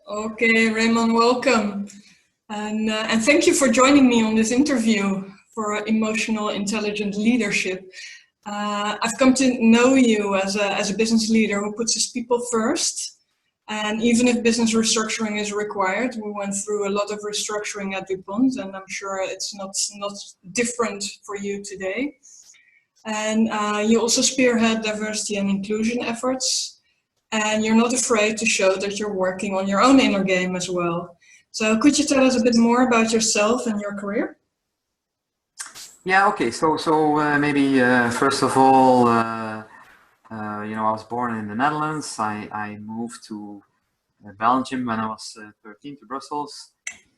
Okay, Raymond, welcome. And thank you for joining me on this interview for emotional intelligent leadership. I've come to know you as a business leader who puts his people first. And even if business restructuring is required, we went through a lot of restructuring at DuPont, and I'm sure it's not different for you today. And you also spearhead diversity and inclusion efforts. And you're not afraid to show that you're working on your own inner game as well. So could you tell us a bit more about yourself and your career? Yeah, okay. Maybe first of all, I was born in the Netherlands. I moved to Belgium when I was 13 to Brussels,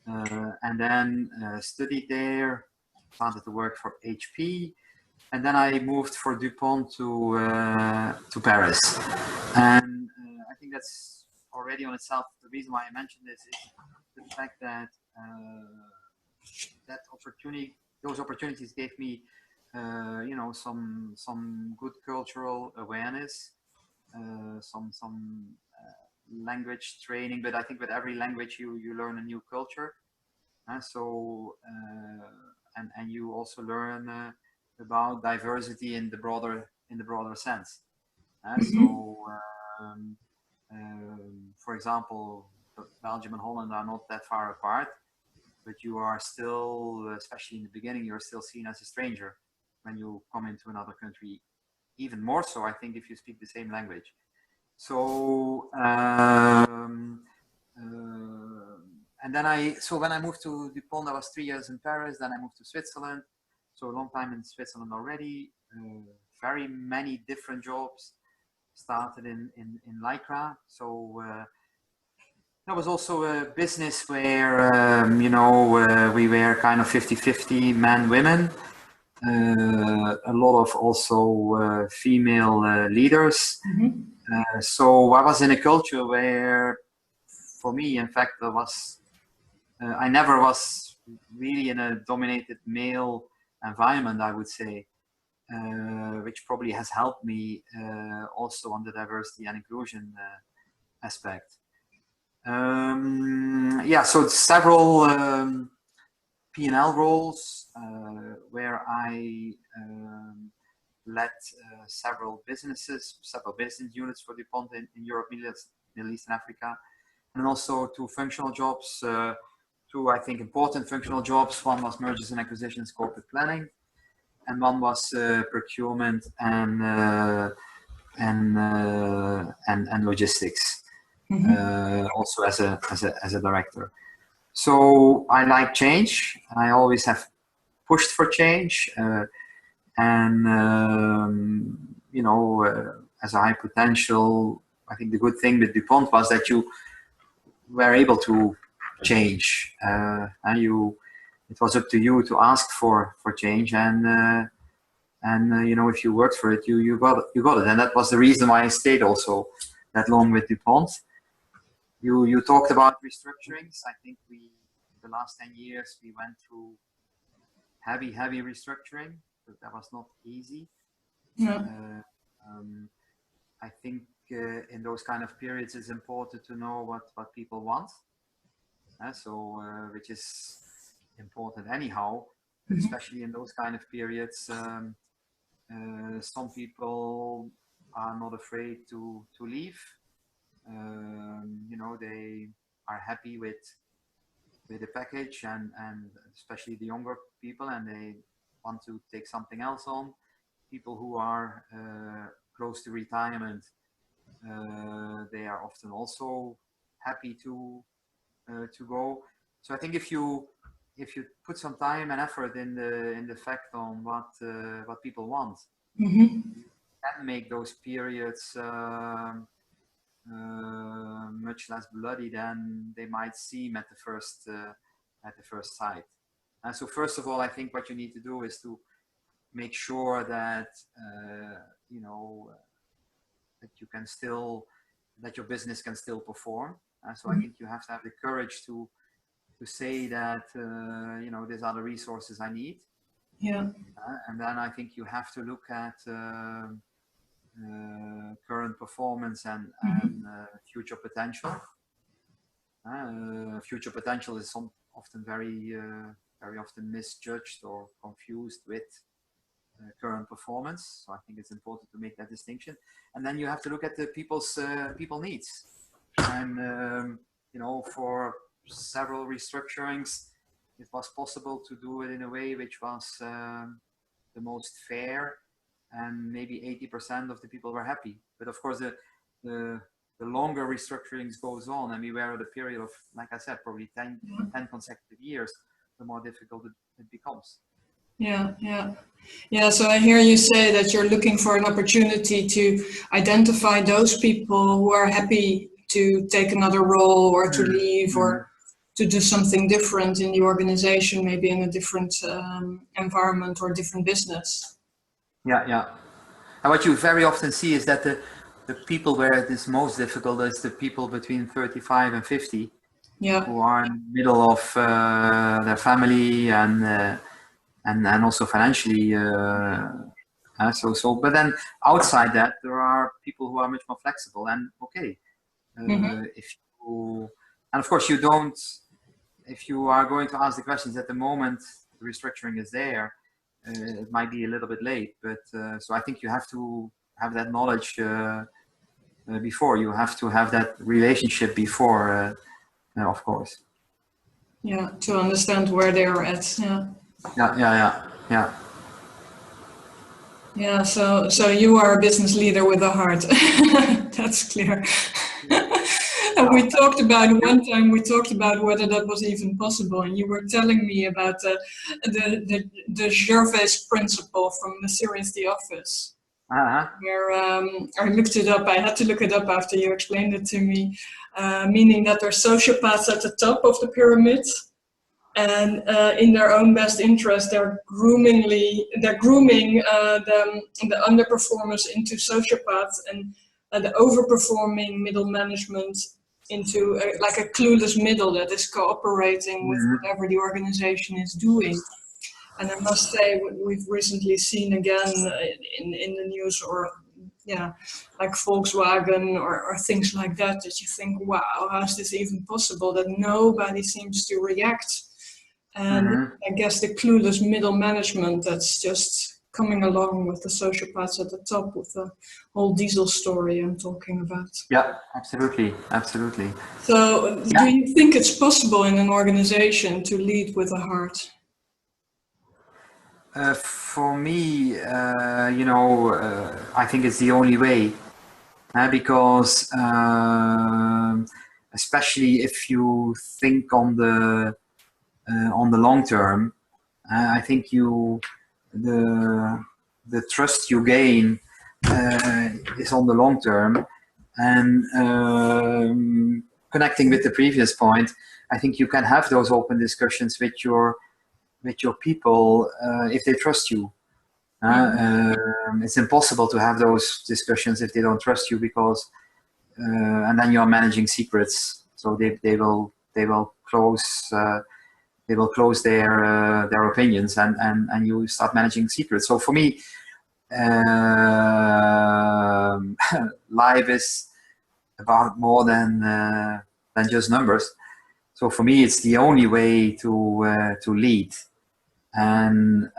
and then studied there, started to work for HP, and then I moved for DuPont to Paris. And I think that's already on itself. The reason why I mentioned this is the fact that those opportunities gave me, some good cultural awareness, some language training. But I think with every language you learn a new culture, and you also learn about diversity in the broader sense. Um, for example, Belgium and Holland are not that far apart, but you are still, especially in the beginning, you're still seen as a stranger when you come into another country. Even more so, I think, if you speak the same language. So when I moved to DuPont, I was 3 years in Paris. Then I moved to Switzerland. So a long time in Switzerland already. Very many different jobs. Started in Lycra. So that was also a business where, we were kind of 50-50 men, women. A lot of also female leaders. Mm-hmm. So I was in a culture where, for me, in fact, I never was really in a dominated male environment, I would say, which probably has helped me also on the diversity and inclusion aspect. So several P&L roles where I led several business units for DuPont in Europe, Middle East and Africa, and also two functional jobs, two, I think, important functional jobs. One was mergers and acquisitions, corporate planning, and one was procurement and logistics. Mm-hmm. Also as a director. So I like change. I always have pushed for change, as a high potential. I think the good thing with DuPont was that you were able to change, it was up to you to ask for change, and if you worked for it, you got it, and that was the reason why I stayed also that long with DuPont. You talked about restructurings. I think the last 10 years we went through heavy restructuring, but that was not easy. Yeah. I think in those kind of periods it's important to know what people want, which is important anyhow, but especially in those kind of periods. Some people are not afraid to leave. They are happy with the package, and especially the younger people, and they want to take something else on. People who are close to retirement, they are often also happy to go. So I think if you put some time and effort in the fact on what people want, you can make those periods much less bloody than they might seem at the first sight. And so first of all, I think what you need to do is to make sure that that your business can still perform. So I think you have to have the courage to say that these are the resources I need. Yeah. And then I think you have to look at current performance and future potential. Future potential is often very often misjudged or confused with current performance. So I think it's important to make that distinction. And then you have to look at the people needs. And for several restructurings, it was possible to do it in a way which was the most fair, and maybe 80% of the people were happy. But of course, the longer restructurings goes on, and we were at a period of, like I said, probably 10 consecutive years, the more difficult it becomes. Yeah. So I hear you say that you're looking for an opportunity to identify those people who are happy to take another role or to leave or to do something different in the organization, maybe in a different environment or different business. Yeah. And what you very often see is that the people where it is most difficult is the people between 35 and 50, who are in the middle of their family and also financially. But then outside that, there are people who are much more flexible and okay. And of course you don't, if you are going to ask the questions at the moment the restructuring is there, it might be a little bit late, but so I think you have to have that knowledge before. You have to have that relationship before, of course. Yeah, to understand where they are at. Yeah, so you are a business leader with a heart. That's clear. And we talked about whether that was even possible, and you were telling me about the Gervais principle from the series The Office, where I looked it up. I had to look it up after you explained it to me, meaning that there are sociopaths at the top of the pyramid, and in their own best interest, they're grooming the underperformers into sociopaths, and the overperforming middle management into like a clueless middle that is cooperating with whatever the organization is doing. And I must say, we've recently seen again in the news, or like Volkswagen or things like that, that you think, wow, how is this even possible that nobody seems to react? And I guess the clueless middle management that's just coming along with the sociopaths at the top, with the whole diesel story I'm talking about. Yeah, absolutely. So do you think it's possible in an organization to lead with a heart? For me, I think it's the only way, because especially if you think on the long term, I think the trust you gain is on the long term. And connecting with the previous point, I think you can have those open discussions with your people if they trust you. It's impossible to have those discussions if they don't trust you, because and then you are managing secrets. So they will close their opinions, and you start managing secrets. So for me, life is about more than just numbers. So for me, it's the only way to lead. And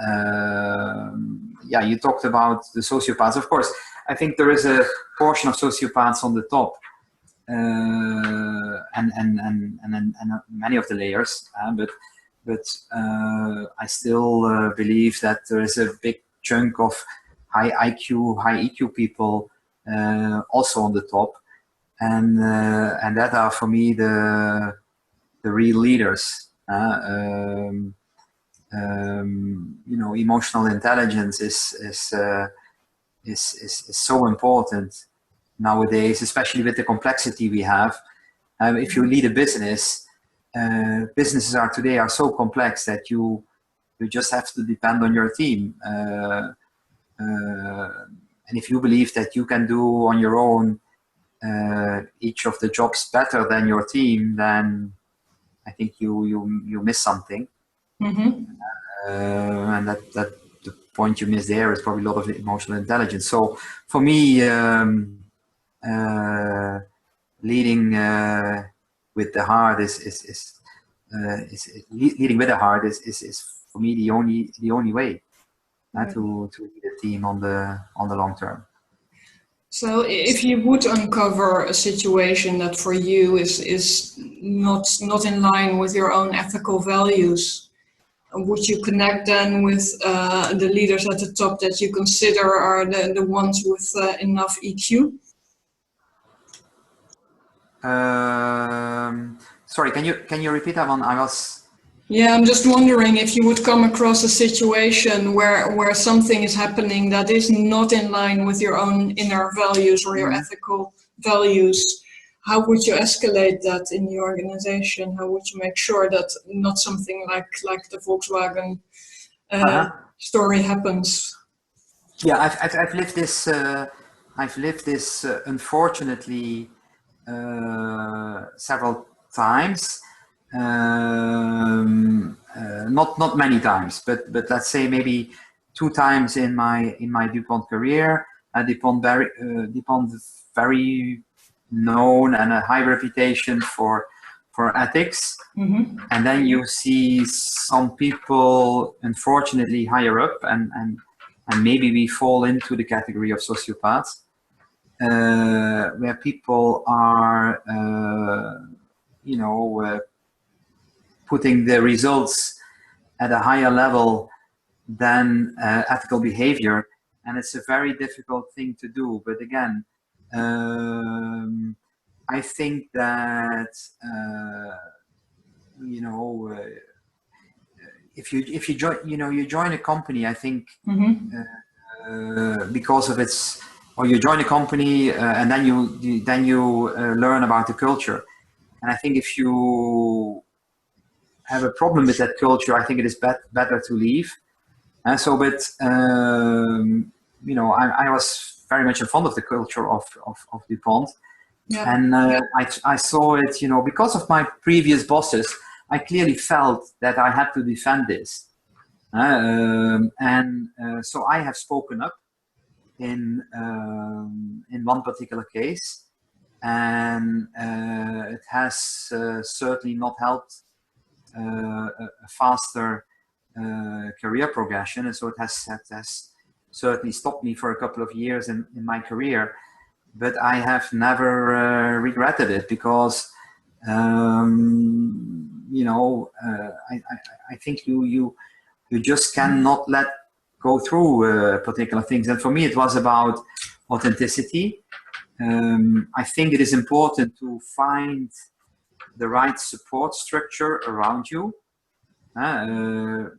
you talked about the sociopaths. Of course, I think there is a portion of sociopaths on the top, and many of the layers. But I still believe that there is a big chunk of high IQ, high EQ people also on the top, and that are for me the real leaders. Emotional intelligence is so important nowadays, especially with the complexity we have. If you lead a business, businesses today are so complex that you just have to depend on your team. And if you believe that you can do on your own each of the jobs better than your team, then I think you miss something. And that the point you miss there is probably a lot of emotional intelligence. So for me, leading with the heart leading with the heart is for me the only way to lead a team on the long term. So if you would uncover a situation that for you is not in line with your own ethical values, would you connect then with the leaders at the top that you consider are the ones with enough EQ? Sorry, can you repeat that one? Yeah, I'm just wondering if you would come across a situation where something is happening that is not in line with your own inner values or your ethical values. How would you escalate that in the organization? How would you make sure that not something like the Volkswagen story happens? Yeah, I've lived this. I've lived this unfortunately several times. Not many times, but let's say maybe 2 times in my DuPont career. DuPont very known and a high reputation for ethics. And then you see some people, unfortunately, higher up, and maybe we fall into the category of sociopaths, where people are, putting the results at a higher level than ethical behavior, and it's a very difficult thing to do. But again, I think that if you join, you join a company, I think because of its, or you join a company and then you learn about the culture, and I think if you have a problem with that culture, I think it is better to leave. And so, but I was very much fond of the culture of DuPont. Yeah. And I saw it, because of my previous bosses, I clearly felt that I had to defend this. So I have spoken up in one particular case, and it has certainly not helped a faster career progression, and so it has certainly stopped me for a couple of years in my career. But I have never regretted it, because I think you just cannot let go through particular things. And for me, it was about authenticity. I think it is important to find the right support structure around you.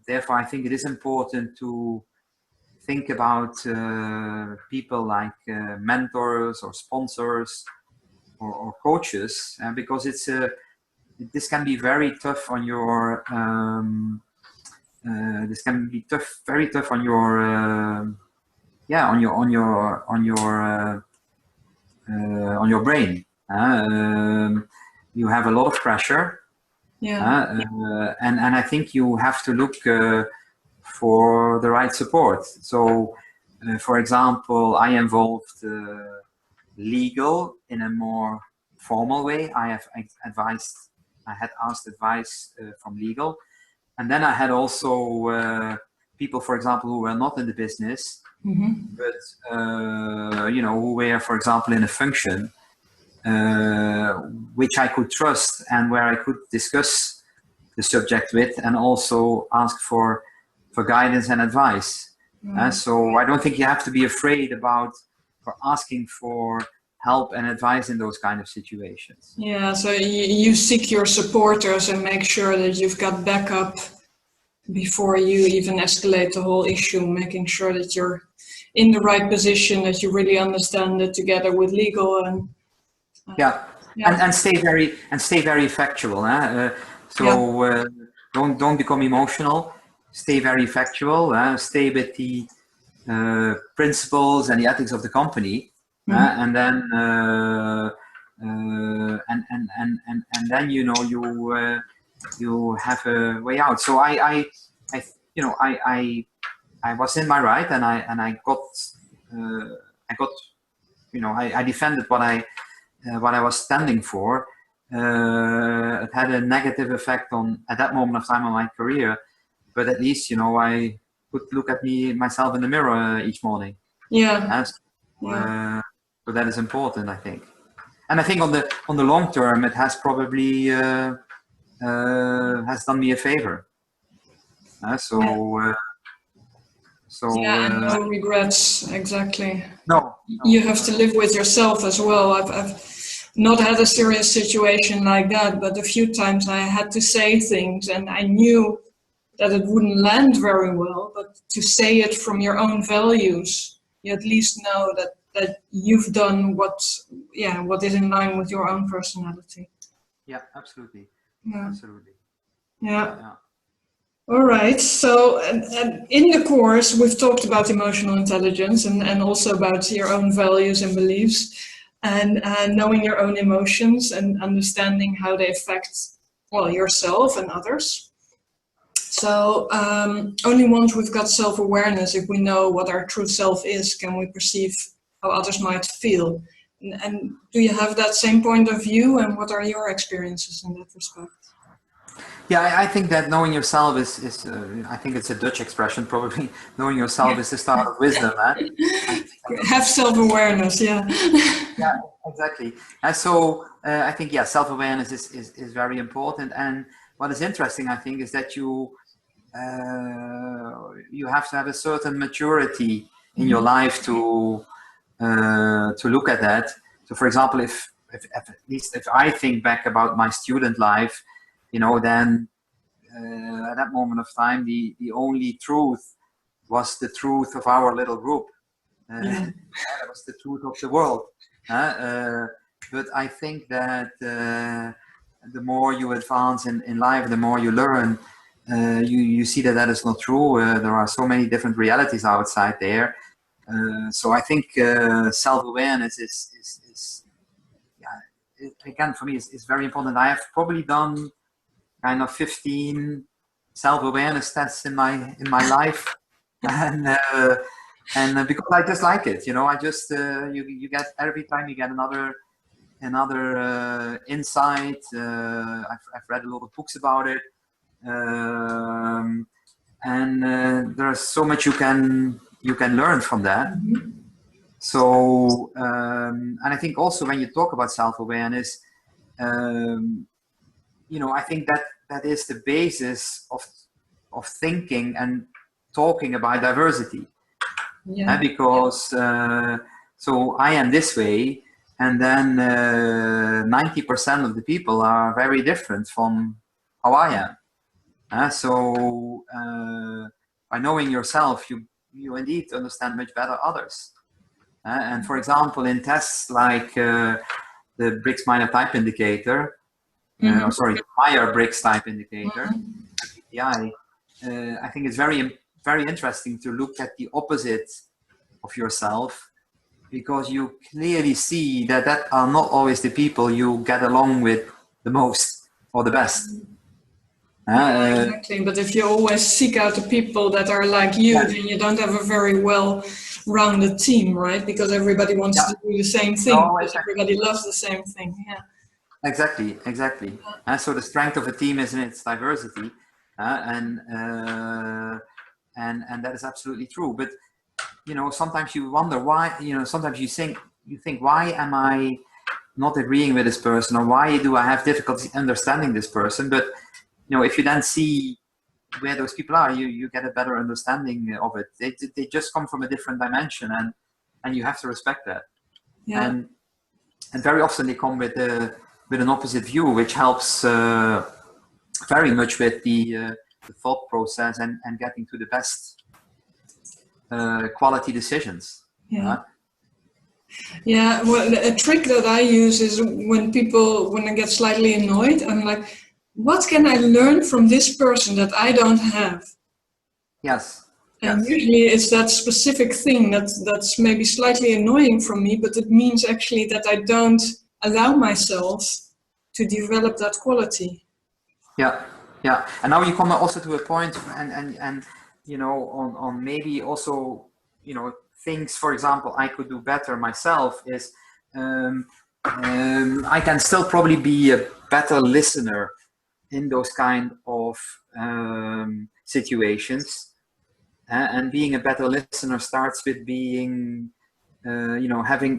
Therefore, I think it is important to think about people like mentors or sponsors or coaches, because this can be very tough on your very tough on your on your brain. You have a lot of pressure. Yeah. And I think you have to look for the right support. So, for example, I involved legal in a more formal way. I had asked advice from legal. And then I had also people, for example, who were not in the business, but, who were, for example, in a function, which I could trust and where I could discuss the subject with, and also ask for guidance and advice. So I don't think you have to be afraid for asking for help and advice in those kind of situations. Yeah, so you seek your supporters and make sure that you've got backup before you even escalate the whole issue, making sure that you're in the right position, that you really understand it together with legal and and stay very factual. Don't become emotional. Stay very factual. Stay with the principles and the ethics of the company, and then and then you have a way out. So I was in my right, and I defended what I was standing for, It had a negative effect on, at that moment of time, on my career. But at least, you know, I could look at myself in the mirror each morning. Yeah. So that is important, I think. And I think on the long term, it has probably has done me a favor. And no regrets, exactly. No. You have to live with yourself as well. I've not had a serious situation like that, but a few times I had to say things and I knew that it wouldn't land very well, but to say it from your own values, you at least know that you've done what is in line with your own personality. Yeah, absolutely. Yeah. Absolutely. Yeah. All right. So, and in the course, we've talked about emotional intelligence and also about your own values and beliefs, and knowing your own emotions and understanding how they affect, well, yourself and others. So, only once we've got self-awareness, if we know what our true self is, can we perceive how others might feel. And do you have that same point of view? And what are your experiences in that respect? Yeah, I think that knowing yourself is I think it's a Dutch expression, probably. Knowing yourself is the start of wisdom. Have self-awareness, yeah. Yeah, exactly. And so I think, yeah, self-awareness is very important. And what is interesting, I think, is that you have to have a certain maturity in your life to look at that. So, for example, if at least if I think back about my student life, you know, then at that moment of time, the only truth was the truth of our little group. That was the truth of the world. But I think that the more you advance in life, the more you learn, you see that is not true. There are so many different realities outside there. So I think self-awareness is again, for me, is very important. I have probably done kind of 15 self-awareness tests in my life, and because I just like it, you know, I just you get, every time you get another insight. I've read a lot of books about it, and there's so much you can learn from that. So and I think also when you talk about self-awareness, you know, I think that is the basis of thinking and talking about diversity. Because so I am this way, and then 90% of the people are very different from how I am. So by knowing yourself, you indeed understand much better others. And for example, in tests like the Briggs Minor Type Indicator, Myers-Briggs Type Indicator, MBTI, I think it's very interesting to look at the opposite of yourself, because you clearly see that are not always the people you get along with the most or the best. Exactly, but if you always seek out the people that are like you, then you don't have a very well-rounded team, right? Because everybody wants to do the same thing, because everybody loves the same thing. Yeah. Exactly. So the strength of a team is in its diversity, and that is absolutely true. But you know, sometimes you wonder why. You know, sometimes you think, why am I not agreeing with this person, or why do I have difficulty understanding this person? But you know, if you then see where those people are, you get a better understanding of it. They just come from a different dimension, and you have to respect that. Yeah. And very often they come with an opposite view, which helps very much with the thought process and getting to the best quality decisions. Yeah, well, a trick that I use is when I get slightly annoyed, I'm like, what can I learn from this person that I don't have? Yes. And usually it's that specific thing that's maybe slightly annoying from me, but it means actually that I don't allow myself to develop that quality. Yeah. And now you come also to a point, and you know, on maybe also, you know, things, for example, I could do better myself is I can still probably be a better listener in those kind of situations. And being a better listener starts with being, asking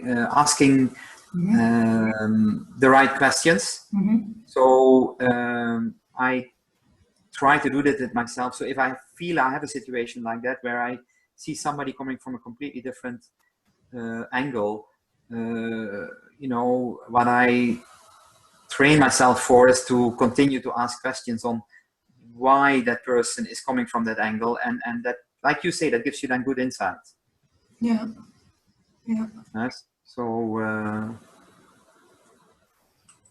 the right questions. So I try to do that with myself. So if I feel I have a situation like that where I see somebody coming from a completely different angle, what I train myself for is to continue to ask questions on why that person is coming from that angle, and that, like you say, that gives you then good insight. Yeah. Yes. So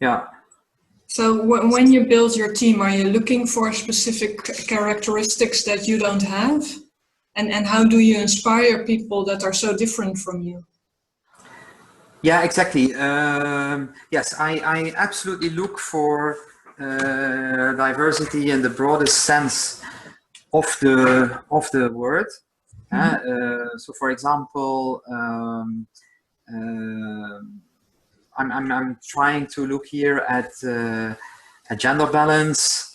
yeah. So when you build your team, are you looking for specific characteristics that you don't have? And how do you inspire people that are so different from you? Yeah, exactly. Yes, I absolutely look for diversity in the broadest sense of the word. So, for example, I'm trying to look here at a gender balance.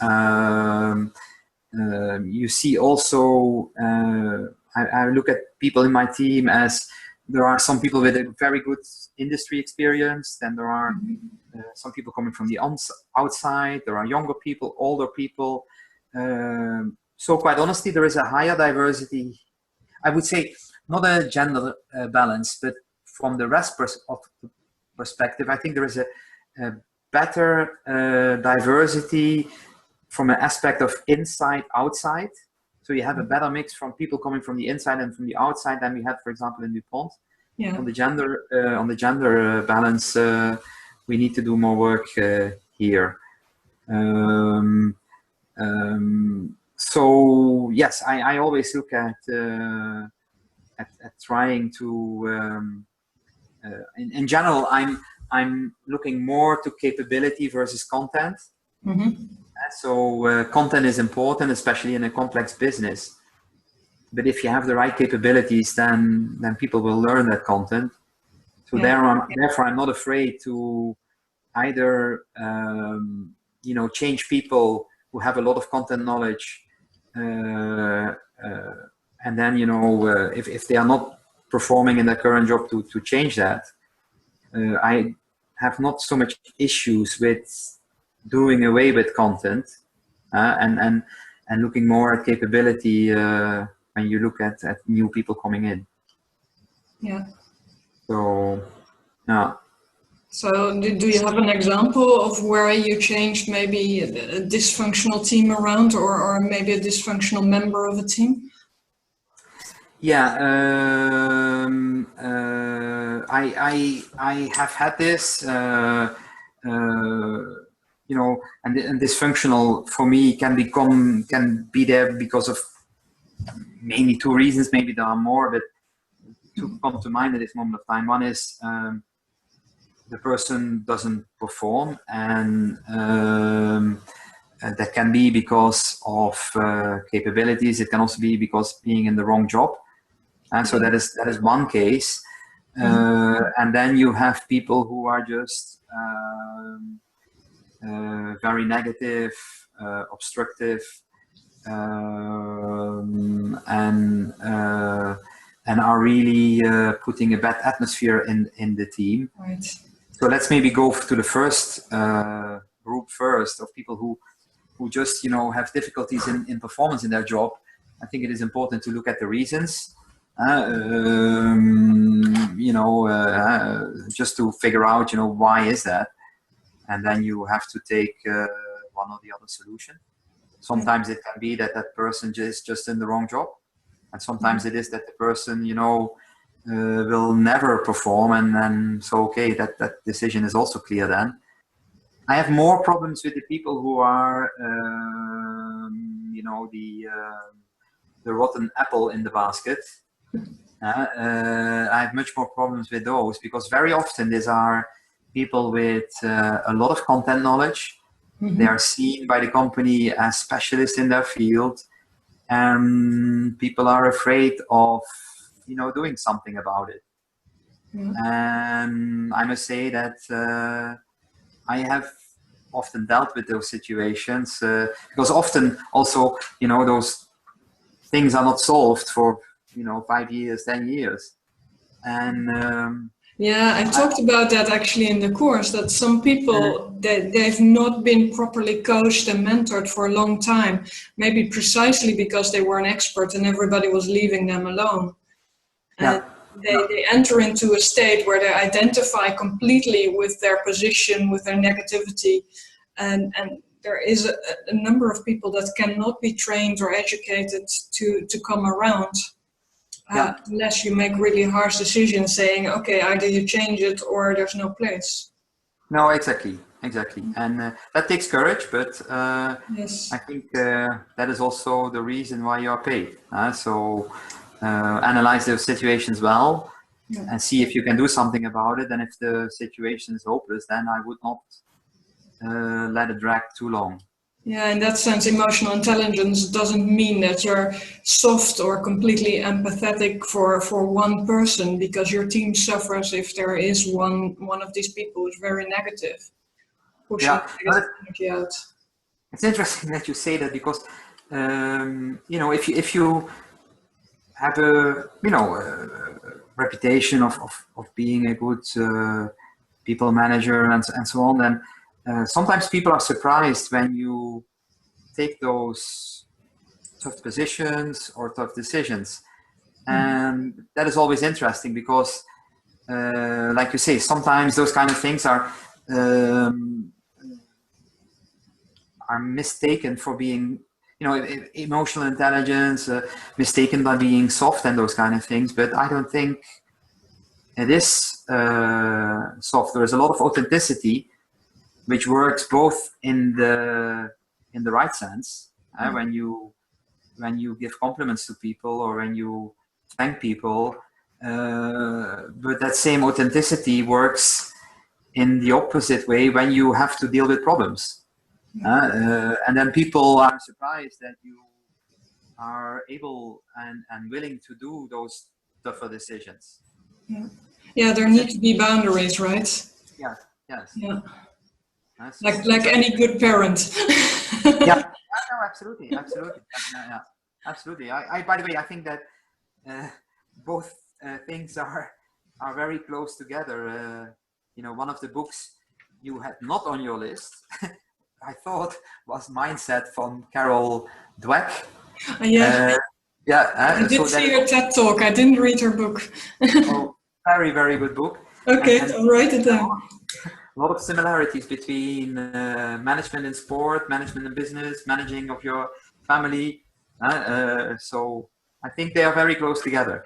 You see also, I look at people in my team as there are some people with a very good industry experience, then there are some people coming from the outside, there are younger people, older people. So quite honestly, there is a higher diversity. I would say not a gender balance, but from the rest of the perspective, I think there is a better diversity from an aspect of inside, outside. So you have a better mix from people coming from the inside and from the outside than we had, for example, in DuPont. Yeah. On the gender balance, we need to do more work here. So yes, I always look at trying to. In general, I'm looking more to capability versus content. So content is important, especially in a complex business. But if you have the right capabilities, then people will learn that content. So therefore, I'm not afraid to either change people who have a lot of content knowledge, and then if they are not performing in their current job, to change that. I have not so much issues with doing away with content and looking more at capability when you look at new people coming in. Yeah. So, yeah. So do you have an example of where you changed maybe a dysfunctional team around, or maybe a dysfunctional member of a team? Yeah, I have had this, and dysfunctional for me can be there because of mainly two reasons. Maybe there are more, but two come to mind at this moment of time. One is the person doesn't perform, and that can be because of capabilities. It can also be because being in the wrong job. And so that is one case. And then you have people who are just very negative, obstructive, and are really putting a bad atmosphere in the team. Right. So let's maybe go to the first group first, of people who just have difficulties in performance in their job. I think it is important to look at the reasons. Just to figure out, why is that, and then you have to take one or the other solution. Sometimes it can be that person is just in the wrong job, and sometimes it is that the person, will never perform, and then so okay, that decision is also clear. Then I have more problems with the people who are, the rotten apple in the basket. I have much more problems with those, because very often these are people with a lot of content knowledge. They are seen by the company as specialists in their field, and people are afraid of doing something about it. And I must say that I have often dealt with those situations because often also, those things are not solved for, 5 years, 10 years. And yeah, I talked about that actually in the course, that some people, they've not been properly coached and mentored for a long time, maybe precisely because they were an expert and everybody was leaving them alone. And they enter into a state where they identify completely with their position, with their negativity, and there is a number of people that cannot be trained or educated to come around. Unless you make really harsh decisions saying, okay, either you change it or there's no place. No, exactly. And that takes courage, but yes. I think that is also the reason why you are paid. So analyze those situations well and see if you can do something about it. And if the situation is hopeless, then I would not let it drag too long. Yeah, in that sense, emotional intelligence doesn't mean that you're soft or completely empathetic for one person, because your team suffers if there is one of these people who's very negative, pushing negative energy out. It's interesting that you say that, because if you have a reputation of being a good people manager and so on, then sometimes people are surprised when you take those tough positions or tough decisions. And that is always interesting because, like you say, sometimes those kind of things are mistaken for being, emotional intelligence, mistaken by being soft and those kind of things. But I don't think it is soft. There is a lot of authenticity, which works both in the right sense, when you give compliments to people or when you thank people, but that same authenticity works in the opposite way when you have to deal with problems, and then people are surprised that you are able and willing to do those tougher decisions. There need to be boundaries, right? Yes. Yeah. Like any good parent. No, absolutely. Absolutely. I by the way, I think that both things are very close together. One of the books you had not on your list, I thought, was Mindset from Carol Dweck. I did see her TED Talk. I didn't read her book. Very, very good book. Okay, I'll write it down. A lot of similarities between management in sport, management in business, managing of your family. So I think they are very close together.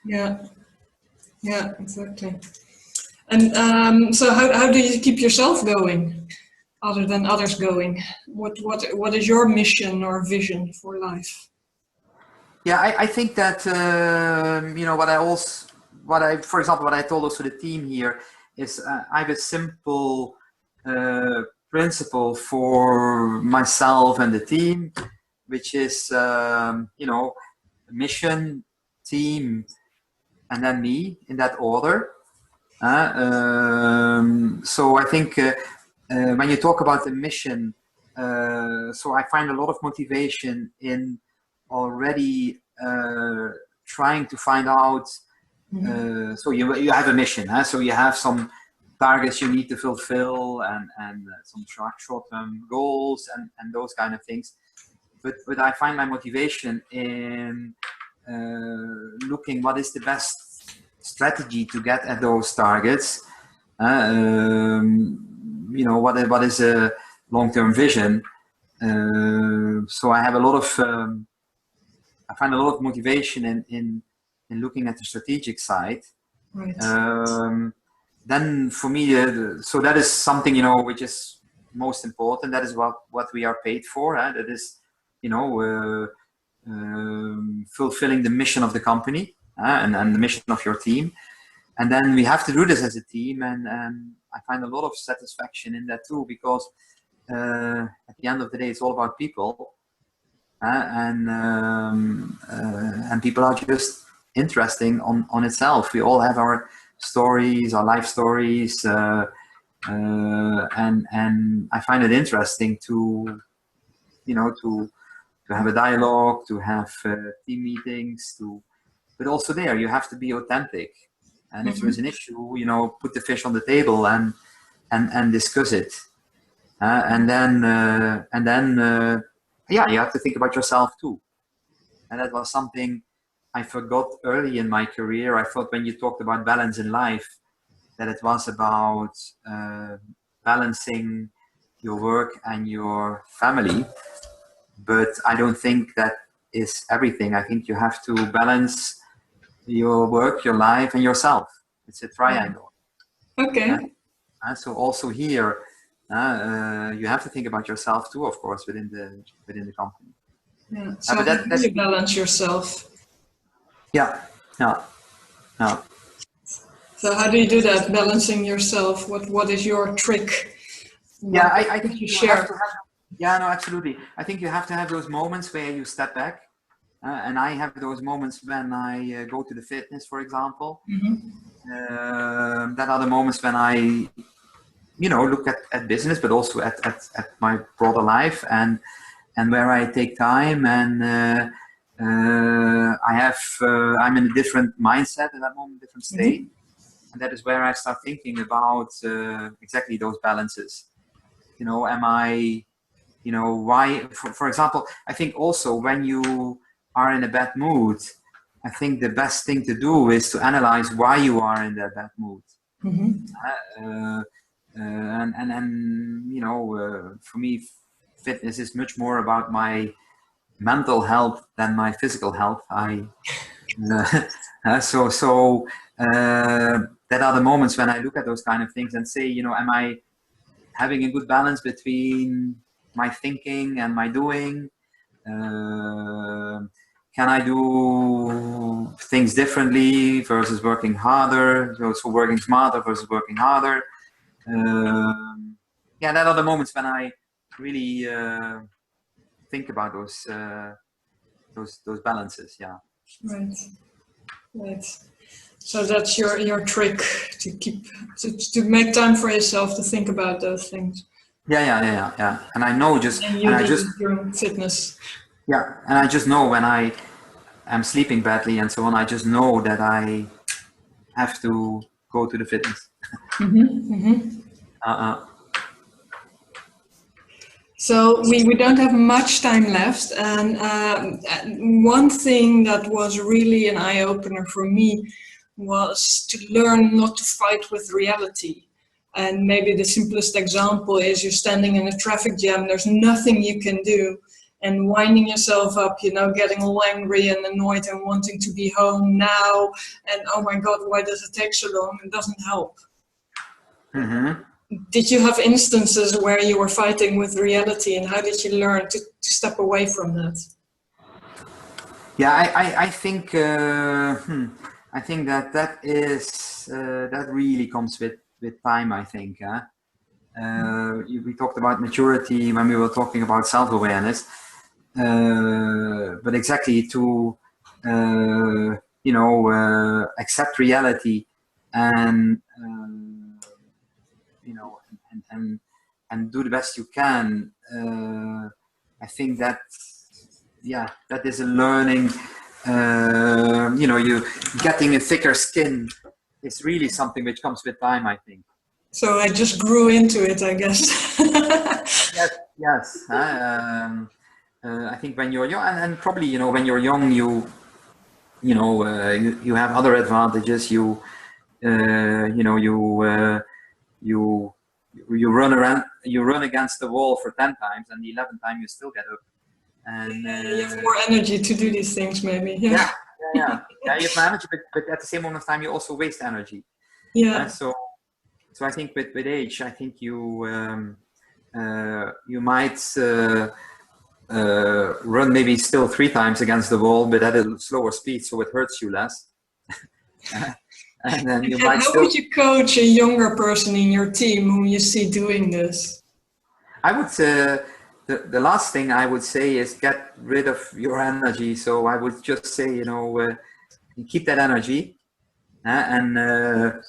Yeah, exactly. And so how do you keep yourself going, other than others going? What is your mission or vision for life? Yeah, I think that for example, what I told also the team here is I have a simple principle for myself and the team, which is mission, team, and then me, in that order. So I think when you talk about the mission, so I find a lot of motivation in already trying to find out. So you have a mission, so you have some targets you need to fulfill and some short-term goals and those kind of things. But I find my motivation in looking what is the best strategy to get at those targets. What is a long-term vision. So I have a lot of I find a lot of motivation in looking at the strategic side. Right. Then for me, so that is something which is most important. That is what we are paid for. That is fulfilling the mission of the company and the mission of your team. And then we have to do this as a team, and I find a lot of satisfaction in that too, because at the end of the day, it's all about people, and people are just interesting on itself. We all have our stories or life stories, and I find it interesting to, you know, to have a dialogue, to have team meetings, but also there you have to be authentic. And if there's an issue, you know, put the fish on the table and discuss it. And then yeah, you have to think about yourself too. And that was something I forgot early in my career. I thought when you talked about balance in life, that it was about balancing your work and your family. But I don't think that is everything. I think you have to balance your work, your life, and yourself. It's a triangle. Okay. So also here, you have to think about yourself too, of course, within the company. Yeah. So but how do you balance yourself? Yeah. So how do you do that, balancing yourself? What is your trick? Yeah, I think you share. Yeah, no, absolutely. I think you have to have those moments where you step back. And I have those moments when I go to the fitness, for example. That are the moments when I, you know, look at business, but also at my broader life, and where I take time, and I'm in a different mindset at that moment, different state. And that is where I start thinking about exactly those balances. You know, am I, you know, why, for example, I think also when you are in a bad mood, I think the best thing to do is to analyze why you are in that bad mood. And you know, for me, fitness is much more about my mental health than my physical health. So that are the moments when I look at those kind of things and say, you know, am I having a good balance between my thinking and my doing? Can I do things differently versus working harder? So working smarter versus working harder. Yeah, that are the moments when I really think about those balances. Yeah. Right. So that's your trick to keep to make time for yourself to think about those things. Yeah. And I know during fitness. Yeah, and I just know when I am sleeping badly and so on. I just know that I have to go to the fitness. So we don't have much time left, and one thing that was really an eye-opener for me was to learn not to fight with reality. And maybe the simplest example is you're standing in a traffic jam, there's nothing you can do, and winding yourself up, you know, getting all angry and annoyed and wanting to be home now, and oh my God, why does it take so long? It doesn't help. Did you have instances where you were fighting with reality, and how did you learn to step away from that? Yeah, I think I think that is that really comes with time. I think we talked about maturity when we were talking about self-awareness, but exactly to you know, accept reality and you know, and do the best you can. I think that, yeah, that is a learning. You know, you getting a thicker skin is really something which comes with time, I think. So I just grew into it, I guess. Yes. I think when you're young, and probably, you know, when you're young, you know, you have other advantages. You know, you run around, you run against the wall for 10 times, and the 11th time you still get up. And you have more energy to do these things, maybe. Yeah, you have energy, but at the same moment of time, you also waste energy. So I think with age, I think you you might run maybe still 3 times against the wall, but at a slower speed, so it hurts you less. And then you might how would you coach a younger person in your team whom you see doing this? I would the last thing I would say is get rid of your energy. So I would just say, you know, keep that energy, But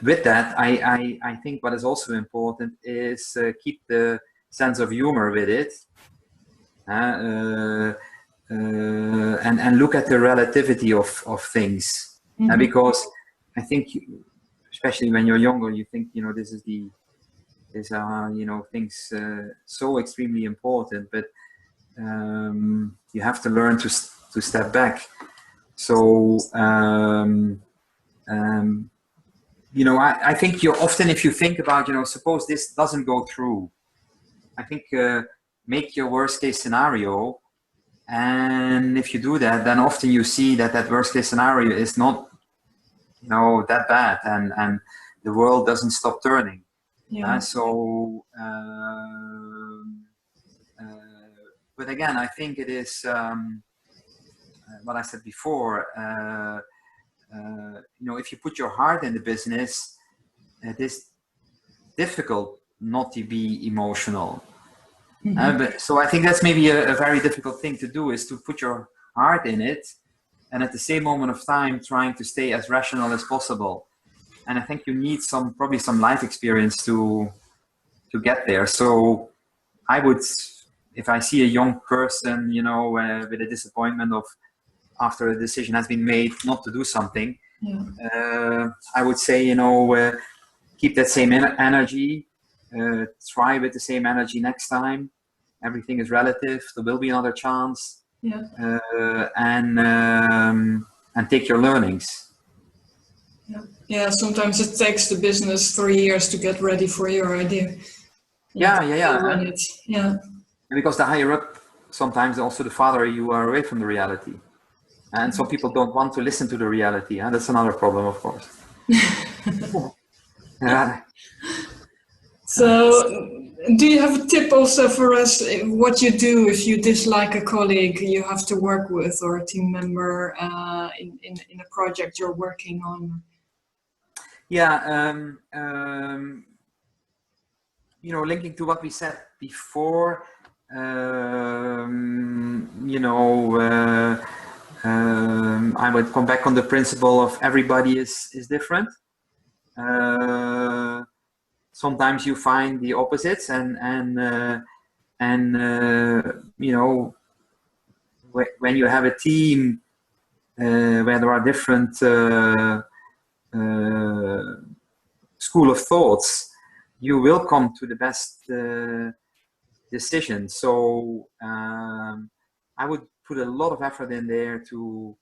with that, I think what is also important is keep the sense of humor with it, and look at the relativity of things, because I think, especially when you're younger, you think, you know, these are, you know, things so extremely important, but you have to learn to step back. So you know, I think you often, if you think about, you know, suppose this doesn't go through, I think make your worst case scenario, and if you do that, then often you see that that worst case scenario is not, you know, that bad, and the world doesn't stop turning. But again, I think it is what I said before. You know, if you put your heart in the business, it is difficult not to be emotional. But so I think that's maybe a very difficult thing to do, is to put your heart in it, and at the same moment of time trying to stay as rational as possible. And I think you need probably some life experience to get there. So I would, if I see a young person, you know, with a disappointment of after a decision has been made not to do something, I would say, you know, keep that same energy, try with the same energy next time. Everything is relative. There will be another chance, and take your learnings. Yeah, sometimes it takes the business 3 years to get ready for your idea. Yeah. Because the higher up, sometimes also the farther you are away from the reality. And some people don't want to listen to the reality. And that's another problem, of course. So, do you have a tip also for us, what you do if you dislike a colleague you have to work with, or a team member in a project you're working on? Yeah, you know, linking to what we said before, you know, I would come back on the principle of everybody is different. Sometimes you find the opposites, and you know, when you have a team where there are different school of thoughts, you will come to the best decision. So I would put a lot of effort in there to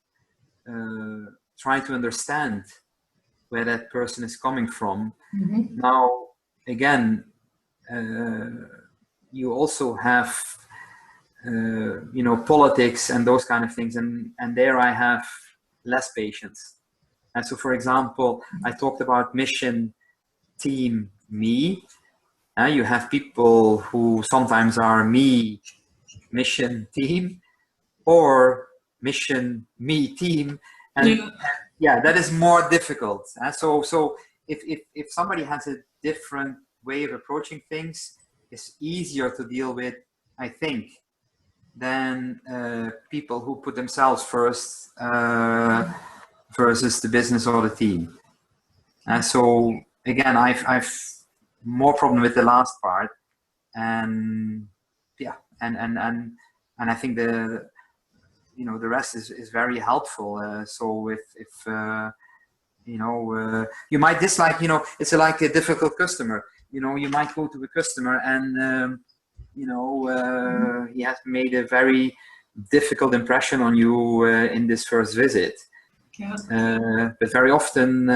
try to understand where that person is coming from. Now, again, you also have you know, politics and those kind of things, and there I have less patience. And so, for example, I talked about mission, team, me. You have people who sometimes are me, mission, team, or mission, me, team, and yeah, that is more difficult. So if somebody has a different way of approaching things, it's easier to deal with, I think, than people who put themselves first versus the business or the team. And so again, I've more problem with the last part, and yeah, and I think the, you know, the rest is very helpful. So if you know, you might dislike, you know, it's like a difficult customer. You know, you might go to a customer and you know, he has made a very difficult impression on you in this first visit. But very often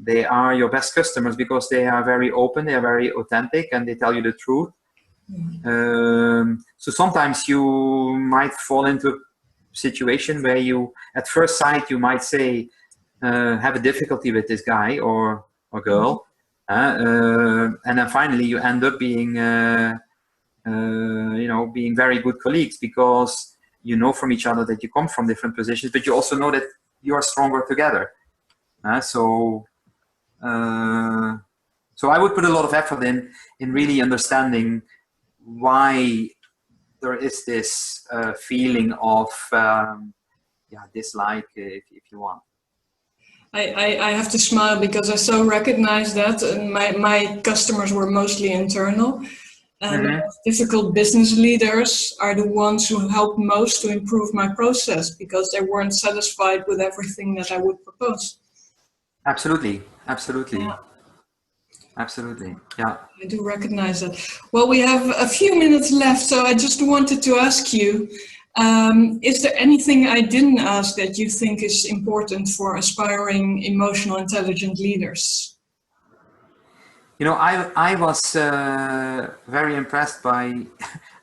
they are your best customers because they are very open, they are very authentic, and they tell you the truth. So sometimes you might fall into a situation where you, at first sight, you might say, have a difficulty with this guy or girl, and then finally you end up being, you know, being very good colleagues, because you know from each other that you come from different positions, but you also know that you are stronger together. So I would put a lot of effort in really understanding why there is this feeling of dislike, if you want. I have to smile because I so recognize that, and my customers were mostly internal. And the most difficult business leaders are the ones who help most to improve my process because they weren't satisfied with everything that I would propose. Absolutely, absolutely, Yeah. absolutely. Yeah. I do recognize that. Well, we have a few minutes left, so I just wanted to ask you, is there anything I didn't ask that you think is important for aspiring emotional intelligent leaders? You know, I was very impressed by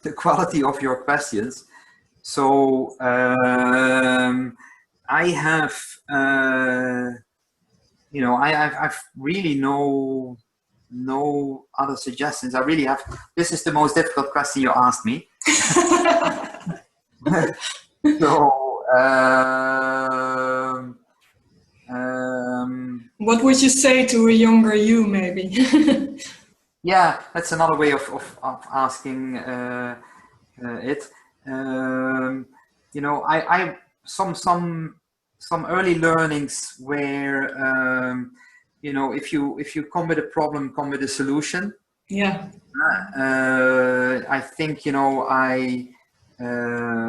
the quality of your questions. So I have, you know, I've really no other suggestions. I really have. This is the most difficult question you asked me. So. What would you say to a younger you, maybe? Yeah, that's another way of asking it. You know, I some early learnings where you know, if you come with a problem, come with a solution. Yeah. I think, you know,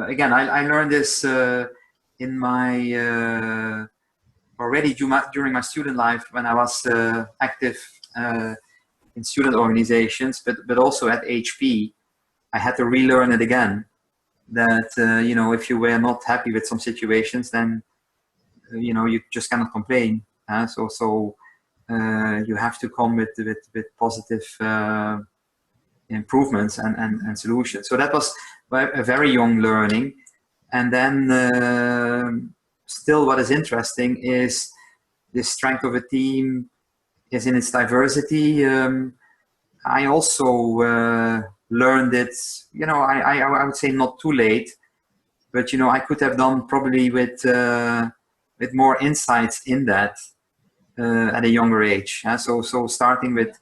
again I learned this in my already during my student life when I was active in student organizations, but also at HP. I had to relearn it again. That you know, if you were not happy with some situations, then you know, you just cannot complain. So you have to come with positive improvements and solutions. So that was a very young learning. And then still, what is interesting is the strength of a team is in its diversity. I also learned it, you know, I would say not too late, but you know, I could have done probably with more insights in that at a younger age. So starting with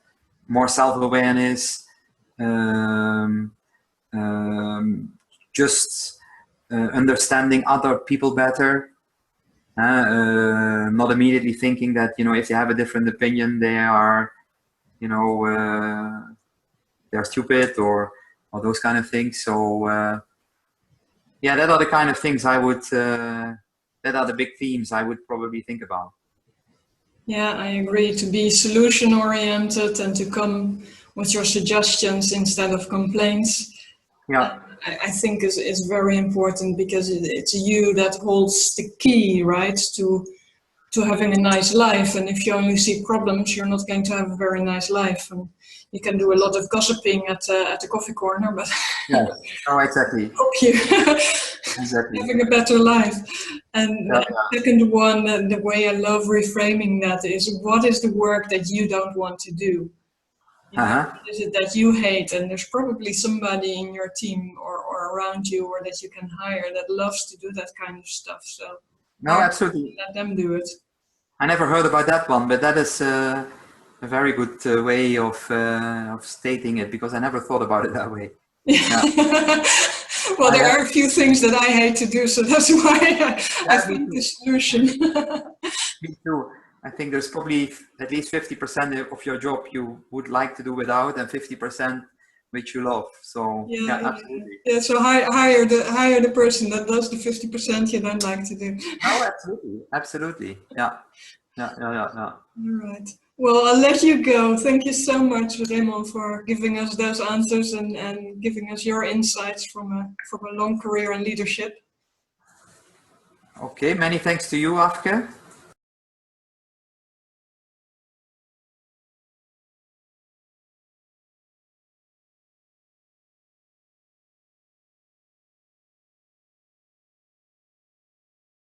more self-awareness, just understanding other people better, not immediately thinking that, you know, if they have a different opinion, they are, you know, they're stupid or those kind of things. So yeah, that are the kind of things I would, that are the big themes I would probably think about. Yeah, I agree. To be solution oriented and to come with your suggestions instead of complaints. Yeah. I think is very important because it's you that holds the key, right, to having a nice life. And if you only see problems, you're not going to have a very nice life. And you can do a lot of gossiping at the coffee corner, but Yeah. Oh, exactly. help you Exactly. having a better life. And Yeah. the second one, the way I love reframing that is, what is the work that you don't want to do? You know, what is it that you hate? And there's probably somebody in your team or around you or that you can hire that loves to do that kind of stuff. So No, absolutely. let them do it. I never heard about that one, but that is a very good way of stating it, because I never thought about it that way. Yeah. Well, there are a few things that I hate to do, so that's why I think the solution. Me too. I think there's probably at least 50% of your job you would like to do without, and 50% which you love. So yeah, absolutely. Yeah, so hire the person that does the 50% you don't like to do. Oh, absolutely, absolutely. Yeah. All right. Well, I'll let you go. Thank you so much, Raymond, for giving us those answers and giving us your insights from a long career in leadership. Okay, many thanks to you, Afke.